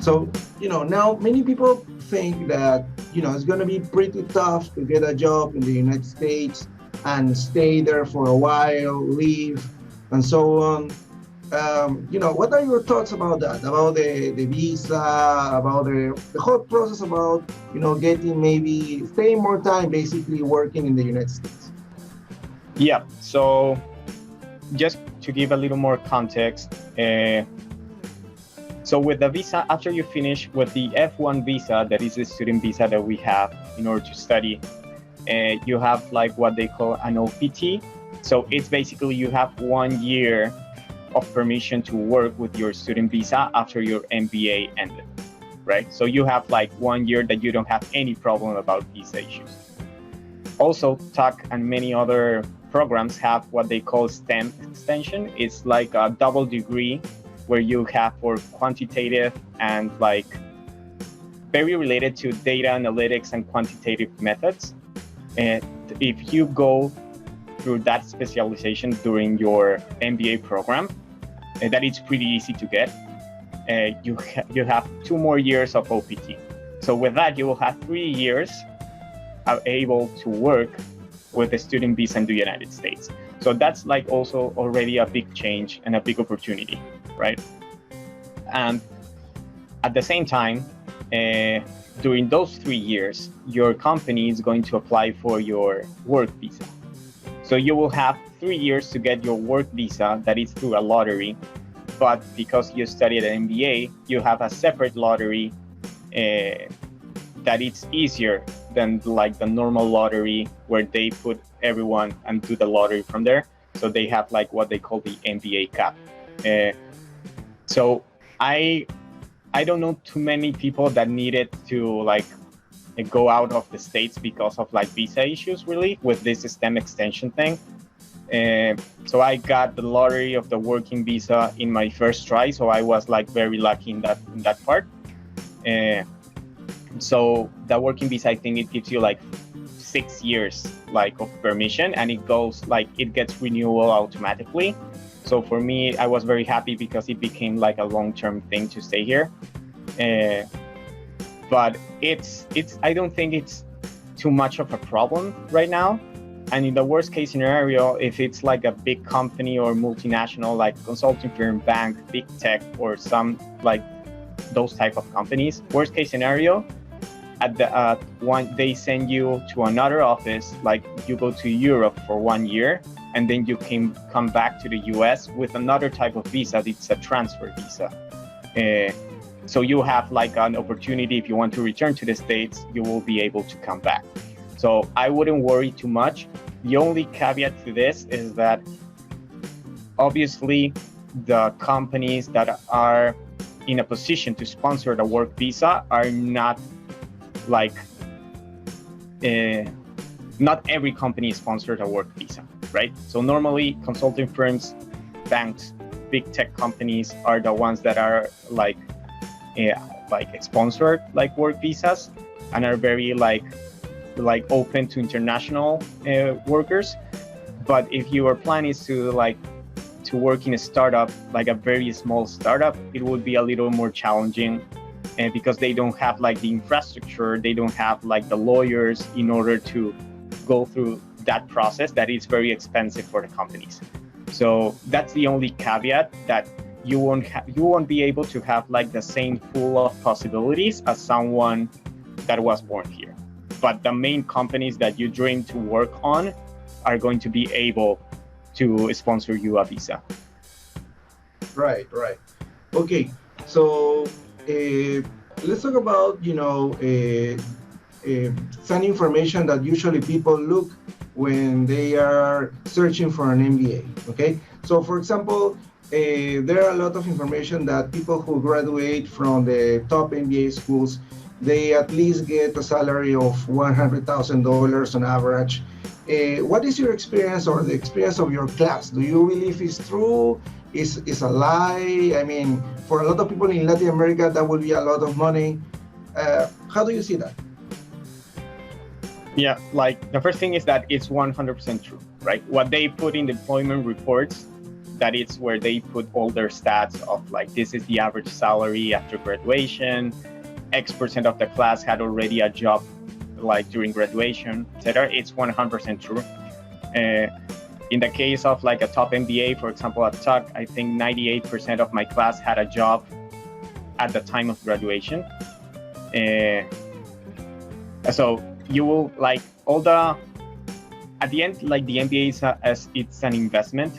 So, now many people think that, it's going to be pretty tough to get a job in the United States and stay there for a while, leave, and so on. What are your thoughts about that? About the visa, about the whole process, about, getting maybe staying more time, basically working in the United States? Yeah, so just to give a little more context, so with the visa, after you finish with the F1 visa, that is the student visa that we have in order to study, you have like what they call an OPT. So it's basically you have 1 year of permission to work with your student visa after your MBA ended, right? So you have like 1 year that you don't have any problem about visa issues. Also, TAC and many other programs have what they call STEM extension. It's like a double degree where you have for quantitative and like very related to data analytics and quantitative methods. And if you go through that specialization during your MBA program, that it's pretty easy to get. You have 2 more years of OPT. So with that, you will have 3 years able to work with a student visa in the United States. So that's like also already a big change and a big opportunity, right? And at the same time, during those 3 years, your company is going to apply for your work visa. So you will have 3 years to get your work visa that is through a lottery, but because you studied an MBA, you have a separate lottery that it's easier than like the normal lottery where they put everyone and do the lottery from there. So they have like what they call the MBA cap. So I don't know too many people that needed to like go out of the States because of like visa issues really with this STEM extension thing. So I got the lottery of the working visa in my first try. So I was like very lucky in that part. So the working visa, I think it gives you like 6 years like of permission, and it goes like it gets renewal automatically. So for me, I was very happy because it became like a long-term thing to stay here. But I don't think it's too much of a problem right now. And in the worst case scenario, if it's like a big company or multinational, like consulting firm, bank, big tech, or some like those type of companies, worst case scenario, at the one they send you to another office, like you go to Europe for 1 year, and then you can come back to the US with another type of visa. It's a transfer visa. So you have like an opportunity, if you want to return to the States, you will be able to come back. So I wouldn't worry too much. The only caveat to this is that obviously the companies that are in a position to sponsor the work visa are not like, not every company sponsors a work visa, right? So normally consulting firms, banks, big tech companies are the ones that are like sponsored like work visas and are very like open to international workers. But if your plan is to work in a startup, like a very small startup, it would be a little more challenging because they don't have like the infrastructure, they don't have like the lawyers in order to go through that process that is very expensive for the companies. So that's the only caveat, that you won't be able to have like the same pool of possibilities as someone that was born here. But the main companies that you dream to work on are going to be able to sponsor you a visa. Right. Okay, so let's talk about some information that usually people look when they are searching for an MBA. Okay, so for example, there are a lot of information that people who graduate from the top MBA schools, they at least get a salary of $100,000 on average. What is your experience or the experience of your class? Do you believe it's true? Is a lie? I mean, for a lot of people in Latin America, that would be a lot of money. How do you see that? Yeah, like the first thing is that it's 100% true, right? What they put in the employment reports, that it's where they put all their stats of like, this is the average salary after graduation, X% of the class had already a job like during graduation, etc. It's 100% true. In the case of like a top MBA, for example, at TUC, I think 98% of my class had a job at the time of graduation. So you will like all the, at the end, like the MBA is it's an investment.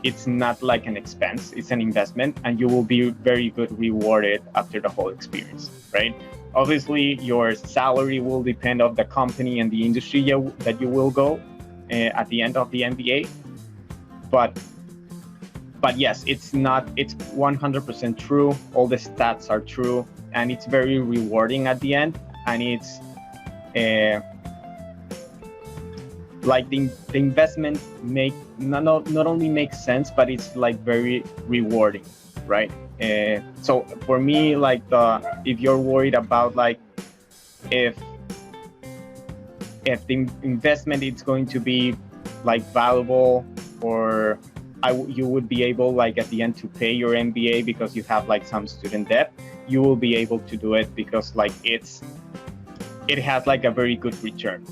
It's not like an expense, it's an investment, and you will be very good rewarded after the whole experience, right? Obviously, your salary will depend on the company and the industry that you will go at the end of the MBA. But yes, it's 100% true. All the stats are true, and it's very rewarding at the end. And it's like the investment not only makes sense, but it's like very rewarding, right? So for me, like if you're worried about like if the investment is going to be like valuable, or you would be able like at the end to pay your MBA because you have like some student debt, you will be able to do it because like it has like a very good return.